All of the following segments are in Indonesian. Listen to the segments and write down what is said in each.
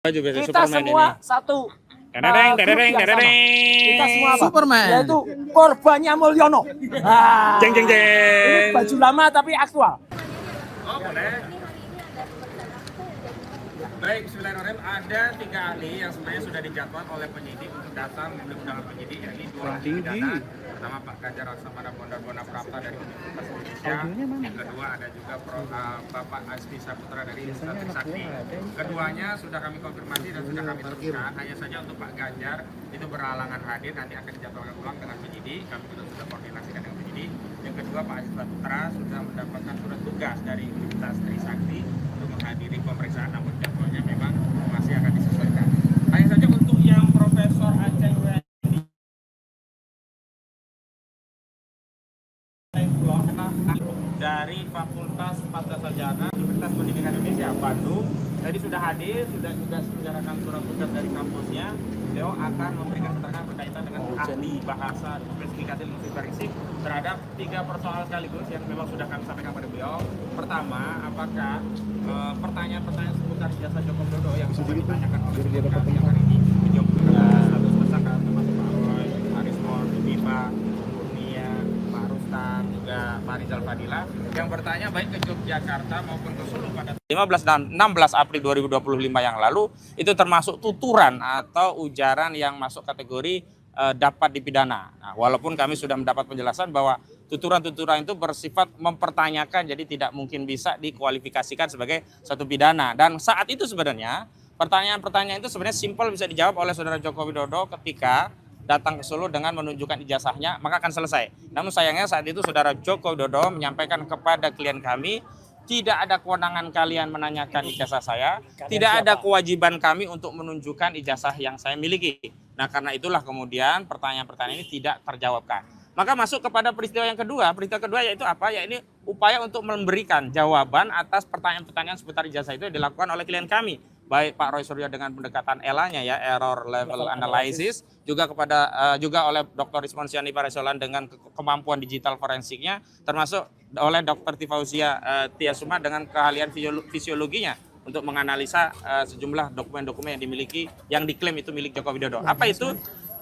Baju biasa Kita Superman semua ini. satu Dadadeng, grup dadadeng, yang sama. dadadeng. Kita semua apa? Superman. Yaitu korbannya Mulyono. Jeng, jeng, jeng. Ini baju lama tapi aktual. Oh, boleh. Baik, bismillahirrahmanirrahim. Ada 3 ahli yang sebenarnya sudah dijadwal oleh penyidik untuk datang memberi undangan penyidik, yakni 2 ahli pidana. Pertama Pak Ganjar Laksamana Bondar Prapta dari Universitas Indonesia. Yang kedua ada juga Bapak Asfi Saputra dari Universitas Trisakti. Keduanya sudah kami konfirmasi dan sudah kami teruskan. Hanya saja untuk Pak Ganjar itu berhalangan hadir, nanti akan dijadwalkan ulang dengan penyidik. Kami sudah koordinasikan dengan penyidik. Yang kedua Pak Asfi Saputra sudah mendapatkan surat tugas dari Universitas Trisakti untuk menghadiri pemeriksaan, namun jadwalnya memang masih akan disesuaikan. Hanya saja untuk yang Profesor Aceh dari Fakultas Tata Sarjana Universitas Pendidikan Indonesia Bandung tadi sudah hadir, sudah juga menyerahkan surat tugas dari kampusnya. Beliau akan memberikan keterangan berkaitan dengan ahli bahasa spesifikasi linguistik forensik terhadap 3 persoalan sekaligus yang memang sudah kami sampaikan pada beliau. Pertama, apakah pertanyaan-pertanyaan seputar jasa Joko Widodo yang sudah ditanyakan oleh kami yang hari ini menjawab status tersangka termasuk Pak Roy, Arismon, Bipa, Kurnia, Pak Rustam, juga Pak Rizal Fadila yang bertanya baik ke Yogyakarta maupun ke Solo pada 15 dan 16 April 2025 yang lalu itu termasuk tuturan atau ujaran yang masuk kategori dapat dipidana. Nah, walaupun kami sudah mendapat penjelasan bahwa tuturan-tuturan itu bersifat mempertanyakan, jadi tidak mungkin bisa dikualifikasikan sebagai satu pidana. Dan saat itu sebenarnya pertanyaan-pertanyaan itu sebenarnya simpel bisa dijawab oleh Saudara Joko Widodo ketika datang ke Solo dengan menunjukkan ijazahnya, maka akan selesai. Namun sayangnya saat itu Saudara Joko Widodo menyampaikan kepada klien kami, tidak ada kewenangan kalian menanyakan ijazah saya, tidak ada kewajiban kami untuk menunjukkan ijazah yang saya miliki. Nah, karena itulah kemudian pertanyaan-pertanyaan ini tidak terjawabkan. Maka masuk kepada peristiwa yang kedua. Peristiwa kedua yaitu apa? Ya ini upaya untuk memberikan jawaban atas pertanyaan-pertanyaan seputar ijazah itu yang dilakukan oleh klien kami. Baik Pak Roy Suryo dengan pendekatan ELA-nya ya, error level analysis, juga oleh Dr. Rismon Siani Paresolan dengan kemampuan digital forensiknya, termasuk oleh Dr. Tifauzia Tiasuma dengan keahlian fisiologinya untuk menganalisa sejumlah dokumen-dokumen yang dimiliki, yang diklaim itu milik Joko Widodo. Apa itu?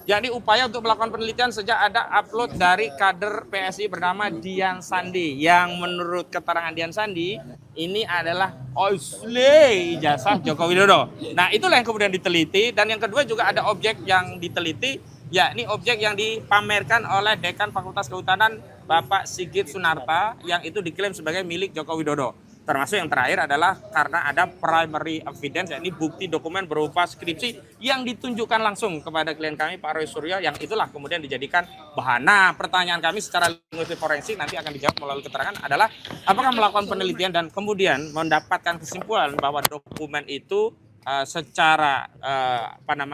Jadi upaya untuk melakukan penelitian sejak ada upload dari kader PSI bernama Dian Sandi, yang menurut keterangan Dian Sandi ini adalah asli ijazah Joko Widodo. Nah, itulah yang kemudian diteliti, dan yang kedua juga ada objek yang diteliti, yakni objek yang dipamerkan oleh Dekan Fakultas Kehutanan Bapak Sigit Sunarta yang itu diklaim sebagai milik Joko Widodo. Termasuk yang terakhir adalah karena ada primary evidence, yakni bukti dokumen berupa skripsi yang ditunjukkan langsung kepada klien kami Pak Roy Suryo, yang itulah kemudian dijadikan bahan. Nah, pertanyaan kami secara linguistik forensik nanti akan dijawab melalui keterangan adalah apakah melakukan penelitian dan kemudian mendapatkan kesimpulan bahwa dokumen itu secara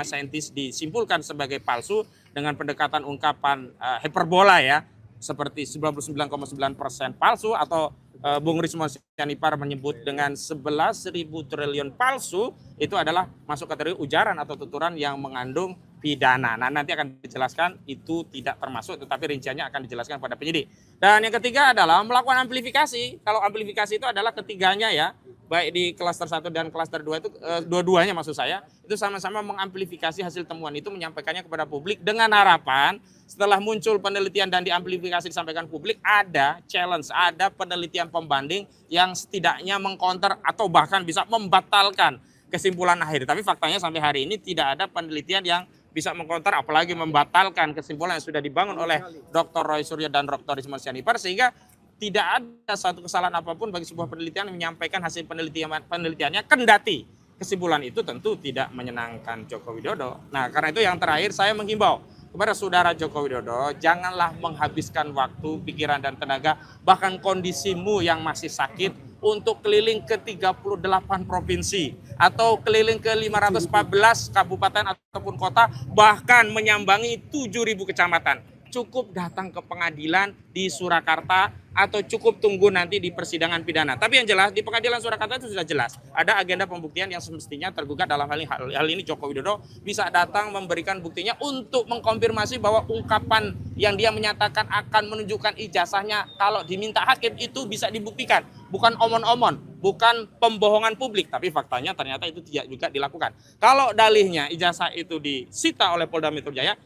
saintis disimpulkan sebagai palsu dengan pendekatan ungkapan hiperbola ya, seperti 99,9% palsu, atau Bung Rismon Sianipar menyebut dengan 11.000 triliun palsu, itu adalah masuk kategori ujaran atau tuturan yang mengandung pidana. Nah, nanti akan dijelaskan itu tidak termasuk, tetapi rinciannya akan dijelaskan pada penyidik. Dan yang ketiga adalah melakukan amplifikasi. Kalau amplifikasi itu adalah ketiganya ya, baik di klaster 1 dan klaster 2 itu dua-duanya maksud saya, itu sama-sama mengamplifikasi hasil temuan itu, menyampaikannya kepada publik dengan harapan setelah muncul penelitian dan diamplifikasi disampaikan publik, ada challenge, ada penelitian pembanding yang setidaknya mengcounter atau bahkan bisa membatalkan kesimpulan akhir. Tapi faktanya sampai hari ini tidak ada penelitian yang bisa mengcounter, apalagi membatalkan kesimpulan yang sudah dibangun oleh Dr. Roy Suryo dan Dr. Rismon Sianipar, sehingga tidak ada satu kesalahan apapun bagi sebuah penelitian menyampaikan hasil penelitiannya, kendati kesimpulan itu tentu tidak menyenangkan Joko Widodo. Nah, karena itu yang terakhir saya menghimbau kepada Saudara Joko Widodo, janganlah menghabiskan waktu, pikiran, dan tenaga, bahkan kondisimu yang masih sakit, untuk keliling ke 38 provinsi atau keliling ke 514 kabupaten ataupun kota, bahkan menyambangi 7.000 kecamatan. Cukup datang ke pengadilan di Surakarta atau cukup tunggu nanti di persidangan pidana. Tapi yang jelas di Pengadilan Surakarta itu sudah jelas ada agenda pembuktian yang semestinya tergugat dalam hal ini Joko Widodo bisa datang memberikan buktinya untuk mengkonfirmasi bahwa ungkapan yang dia menyatakan akan menunjukkan ijazahnya kalau diminta hakim itu bisa dibuktikan, bukan omon-omon, bukan pembohongan publik, tapi faktanya ternyata itu tidak juga dilakukan. Kalau dalihnya ijazah itu disita oleh Polda Metro Jaya,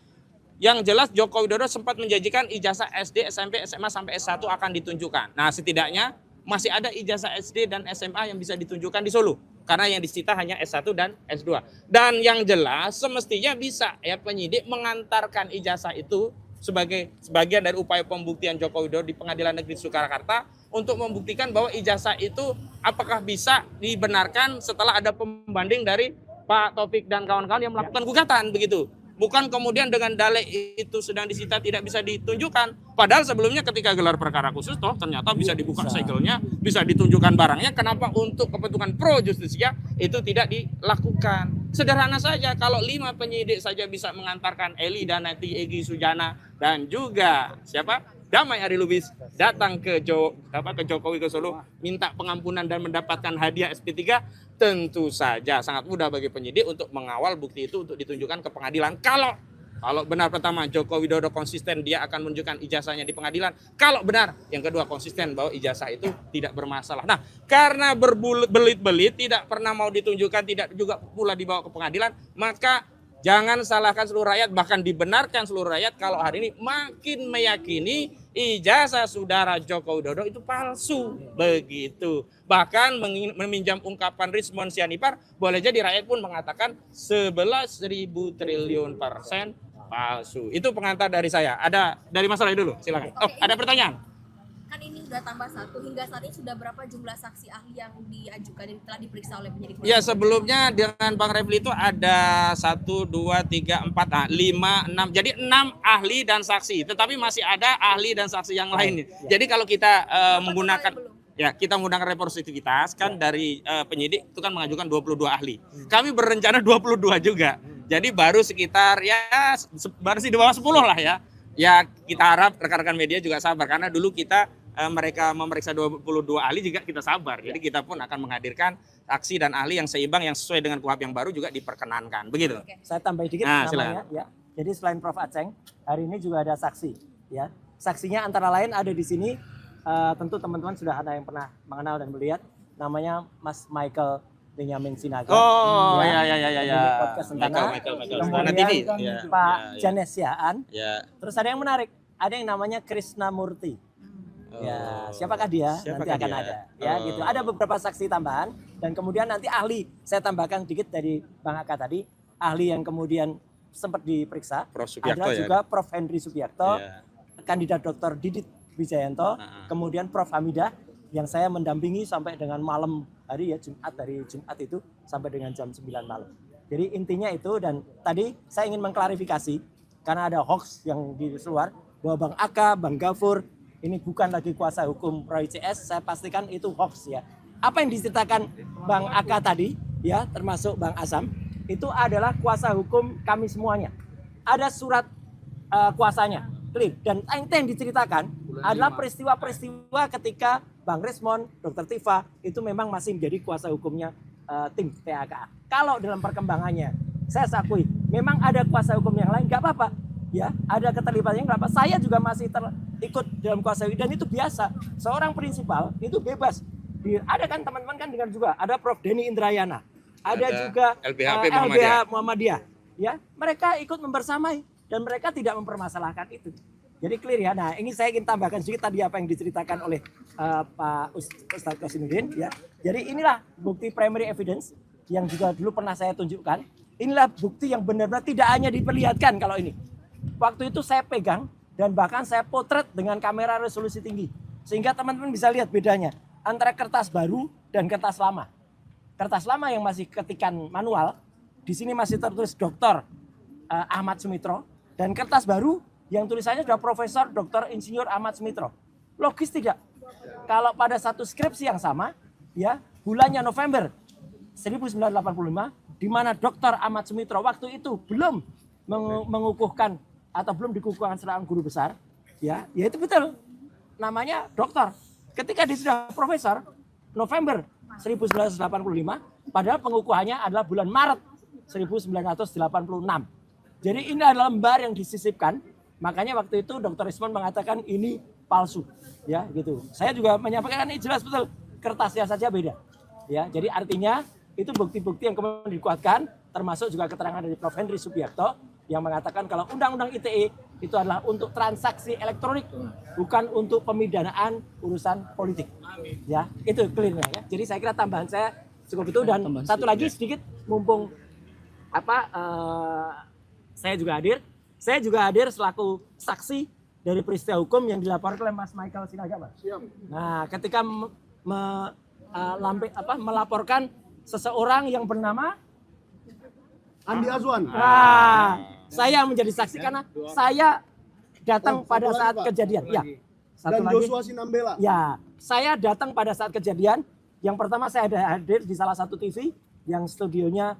yang jelas Joko Widodo sempat menjanjikan ijazah SD, SMP, SMA sampai S1 akan ditunjukkan. Nah, setidaknya masih ada ijazah SD dan SMA yang bisa ditunjukkan di Solo. Karena yang disita hanya S1 dan S2. Dan yang jelas semestinya bisa ya penyidik mengantarkan ijazah itu sebagai sebagian dari upaya pembuktian Joko Widodo di Pengadilan Negeri Surakarta untuk membuktikan bahwa ijazah itu apakah bisa dibenarkan setelah ada pembanding dari Pak Taufik dan kawan-kawan yang melakukan gugatan begitu. Bukan kemudian dengan dalih itu sedang disita tidak bisa ditunjukkan. Padahal sebelumnya ketika gelar perkara khusus toh ternyata bisa dibuka segelnya, bisa ditunjukkan barangnya. Kenapa untuk kepentingan pro justisia itu tidak dilakukan? Sederhana saja, kalau 5 penyidik saja bisa mengantarkan Eli dan nanti Egy Sujana dan juga siapa? Damai Ari Lubis datang ke Jokowi ke Solo minta pengampunan dan mendapatkan hadiah SP3, tentu saja sangat mudah bagi penyidik untuk mengawal bukti itu untuk ditunjukkan ke pengadilan. Kalau benar pertama Joko Widodo konsisten dia akan menunjukkan ijazahnya di pengadilan. Kalau benar yang kedua konsisten bahwa ijazah itu tidak bermasalah. Nah, karena berbelit-belit tidak pernah mau ditunjukkan, tidak juga pula dibawa ke pengadilan, maka jangan salahkan seluruh rakyat, bahkan dibenarkan seluruh rakyat kalau hari ini makin meyakini ijazah saudara Joko Widodo itu palsu. Begitu. Bahkan meminjam ungkapan Rizmon Sianipar, boleh jadi rakyat pun mengatakan 11.000 triliun % palsu. Itu pengantar dari saya. Ada dari Mas Rai dulu, silakan. Oh, ada pertanyaan? Kan ini udah tambah 1, hingga saat ini sudah berapa jumlah saksi ahli yang diajukan dan telah diperiksa oleh penyidik? Ya, sebelumnya dengan Bang Refli itu ada 1, 2, 3, 4, 5, 6. Jadi 6 ahli dan saksi. Tetapi masih ada ahli dan saksi yang lain. Jadi kalau kita menggunakan representativitas kan dari penyidik itu kan mengajukan 22 ahli. Kami berencana 22 juga. Jadi baru sekitar baru di bawah 10 lah ya. Ya kita harap rekan-rekan media juga sabar karena dulu kita mereka memeriksa 22 ahli juga kita sabar. Jadi kita pun akan menghadirkan saksi dan ahli yang seimbang yang sesuai dengan KUHP yang baru juga diperkenankan. Begitu. Oke. Saya tambah dikit namanya ya. Jadi selain Prof Aceng, hari ini juga ada saksi ya. Saksinya antara lain ada di sini tentu teman-teman sudah ada yang pernah mengenal dan melihat namanya Mas Michael Benyamin Sinaga. Oh ya. Podcast Sentana. Michael. Kemudian TV. Pak Janes Yaan. Ya. Terus ada yang menarik, ada yang namanya Krisnamurti. Ya, siapakah dia? Nanti akan ada. Ya, gitu. Ada beberapa saksi tambahan dan kemudian nanti ahli. Saya tambahkan dikit dari Bang Aka tadi, ahli yang kemudian sempat diperiksa. Prof. Subiakto, ada ya? juga Prof. Henry Subiakto, Ya. kandidat Dr. Didit Wijayanto, kemudian Prof. Hamidah yang saya mendampingi sampai dengan malam hari ya, dari Jumat itu sampai dengan jam 9 malam. Jadi intinya itu, dan tadi saya ingin mengklarifikasi karena ada hoax yang di luar bahwa Bang Aka, Bang Gafur ini bukan lagi kuasa hukum Roy CS, saya pastikan itu hoax ya. Apa yang diceritakan Bang Aka tadi ya, termasuk Bang Asam, itu adalah kuasa hukum kami semuanya. Ada surat kuasanya, clear. Dan yang diceritakan adalah peristiwa-peristiwa ketika Bang Rizmon, Dr. Tifa itu memang masih menjadi kuasa hukumnya tim PAKA. Kalau dalam perkembangannya, saya akui memang ada kuasa hukum yang lain, nggak apa-apa. Ya, ada keterlibatannya nggak apa. Saya juga masih ikut dalam kuasa hukum dan itu biasa. Seorang prinsipal itu bebas. Ada kan teman-teman kan dengar juga, ada Prof. Denny Indrayana, ada juga LBH Muhammadiyah. Ya, mereka ikut membersamai dan mereka tidak mempermasalahkan itu. Jadi clear ya. Nah, ini saya ingin tambahkan sedikit tadi apa yang diceritakan oleh Pak Ustadz Qasimuddin ya. Jadi inilah bukti primary evidence yang juga dulu pernah saya tunjukkan. Inilah bukti yang benar-benar tidak hanya diperlihatkan kalau ini. Waktu itu saya pegang dan bahkan saya potret dengan kamera resolusi tinggi. Sehingga teman-teman bisa lihat bedanya antara kertas baru dan kertas lama. Kertas lama yang masih ketikan manual, di sini masih tertulis Dr. Ahmad Sumitro, dan kertas baru yang tulisannya sudah Profesor Dr. Insinyur Ahmad Sumitro. Logis tidak? Kalau pada satu skripsi yang sama, ya bulannya November 1985, di mana Dr. Ahmad Sumitro waktu itu belum mengukuhkan atau belum dikukuhkan seorang guru besar, ya itu betul. namanya doktor. Ketika dia sudah profesor, November 1985, padahal pengukuhannya adalah bulan Maret 1986. Jadi ini adalah lembar yang disisipkan. Makanya waktu itu Dr. Ismon mengatakan ini palsu, ya gitu. Saya juga menyampaikan ini jelas betul, kertasnya saja beda. Ya, jadi artinya itu bukti-bukti yang kemudian dikuatkan, termasuk juga keterangan dari Prof. Henry Subiakto yang mengatakan kalau Undang-Undang ITE itu adalah untuk transaksi elektronik, bukan untuk pemidanaan urusan politik. Ya, itu clear ya. Jadi saya kira tambahan saya cukup itu, dan satu lagi sedikit mumpung saya juga hadir. Saya juga hadir selaku saksi dari peristiwa hukum yang dilaporkan oleh Mas Michael Sinaga, Mas. Nah, ketika melaporkan seseorang yang bernama Andi Azwan. Nah, saya menjadi saksi karena saya datang pada saat kejadian. Ya. Satu Dan lagi. Joshua Sinambela. Ya, saya datang pada saat kejadian. Yang pertama saya ada hadir di salah satu TV yang studionya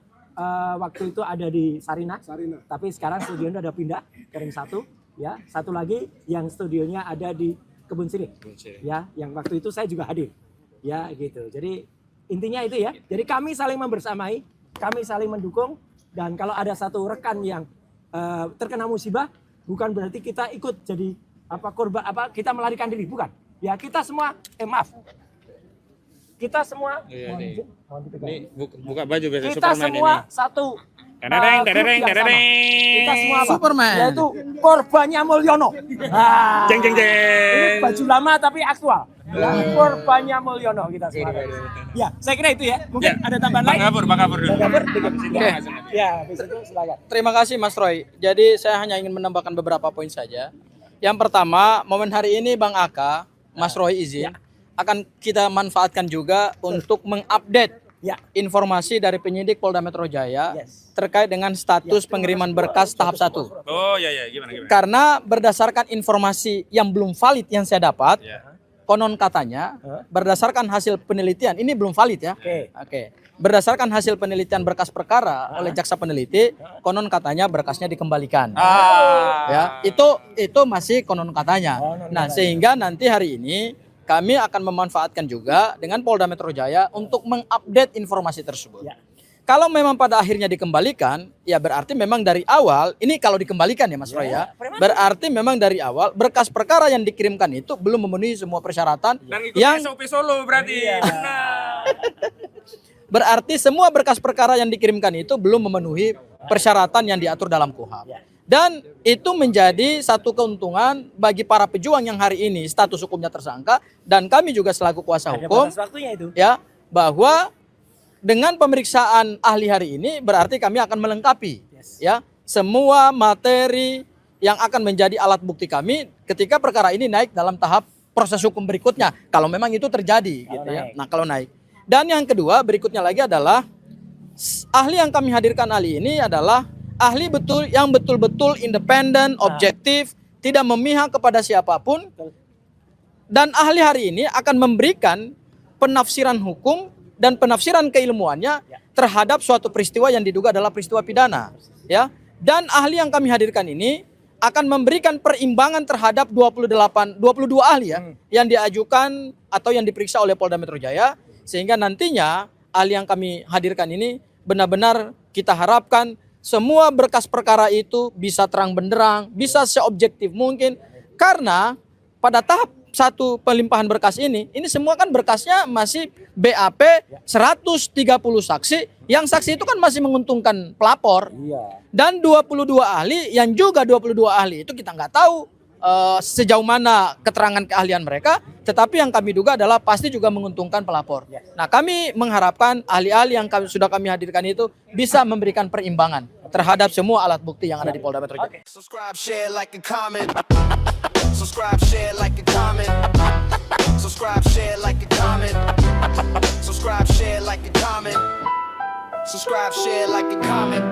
waktu itu ada di Sarina. Tapi sekarang studionya ada pindah ke Ring 1. Ya, satu lagi yang studionya ada di Kebun Sirih. Ya, yang waktu itu saya juga hadir. Ya, gitu. Jadi intinya itu ya. Jadi kami saling membersamai, kami saling mendukung, dan kalau ada satu rekan yang terkena musibah, bukan berarti kita ikut jadi korban, kita melarikan diri, bukan. Ya, kita semua maaf. Kita semua Ini buka baju biasa kita Superman semua ini. satu Dadadeng, grup dadadeng, yang sama. dadadeng. Kita semua apa? Superman. Yaitu korbannya Mulyono. Nah, Jeng jeng ini jeng. baju lama tapi aktual. Ya, korbannya Mulyono kita semua. Ya, saya kira itu ya. Mungkin ada tambahan lain. Bang Gafur dulu. Bang Gafur, dikit. Oke. Ya, habis itu silakan. Terima kasih Mas Roy. Jadi saya hanya ingin menambahkan beberapa poin saja. Yang pertama, momen hari ini Bang Aka, Mas Roy izin, akan kita manfaatkan juga untuk mengupdate informasi dari penyidik Polda Metro Jaya terkait dengan status pengiriman berkas tahap 1. Oh ya gimana. Karena berdasarkan informasi yang belum valid yang saya dapat, konon katanya berdasarkan hasil penelitian, ini belum valid ya. Oke. Berdasarkan hasil penelitian berkas perkara oleh jaksa peneliti, konon katanya berkasnya dikembalikan. Ya, itu masih konon katanya. Nah, sehingga nanti hari ini kami akan memanfaatkan juga dengan Polda Metro Jaya untuk mengupdate informasi tersebut. Kalau memang pada akhirnya dikembalikan, ya berarti memang dari awal, ini kalau dikembalikan ya Mas Roy ya, berarti memang dari awal berkas perkara yang dikirimkan itu belum memenuhi semua persyaratan Dan ikut yang SOP Solo berarti. berarti semua berkas perkara yang dikirimkan itu belum memenuhi persyaratan yang diatur dalam KUHP. Dan itu menjadi satu keuntungan bagi para pejuang yang hari ini status hukumnya tersangka, dan kami juga selaku kuasa hukum ya, bahwa dengan pemeriksaan ahli hari ini berarti kami akan melengkapi ya semua materi yang akan menjadi alat bukti kami ketika perkara ini naik dalam tahap proses hukum berikutnya, kalau memang itu terjadi gitu ya. Nah, kalau naik. Dan yang kedua berikutnya lagi adalah ahli yang kami hadirkan ahli ini adalah ahli yang betul-betul independen, objektif, tidak memihak kepada siapapun. Dan ahli hari ini akan memberikan penafsiran hukum dan penafsiran keilmuannya terhadap suatu peristiwa yang diduga adalah peristiwa pidana. Ya. Dan ahli yang kami hadirkan ini akan memberikan perimbangan terhadap 22 ahli ya, yang diajukan atau yang diperiksa oleh Polda Metro Jaya. Sehingga nantinya ahli yang kami hadirkan ini benar-benar kita harapkan semua berkas perkara itu bisa terang benderang, bisa seobjektif mungkin. Karena pada tahap 1 pelimpahan berkas ini semua kan berkasnya masih BAP 130 saksi, yang saksi itu kan masih menguntungkan pelapor. Dan 22 ahli, yang juga 22 ahli itu kita nggak tahu sejauh mana keterangan keahlian mereka, tetapi yang kami duga adalah pasti juga menguntungkan pelapor. Nah, kami mengharapkan ahli-ahli yang sudah kami hadirkan itu bisa memberikan perimbangan terhadap semua alat bukti yang ada di Polda Metro Jaya. Subscribe, share, like, and comment. Subscribe, share, like, and comment. Subscribe, share, like, and comment. Subscribe, share, like, and comment. Subscribe, share, like, and comment.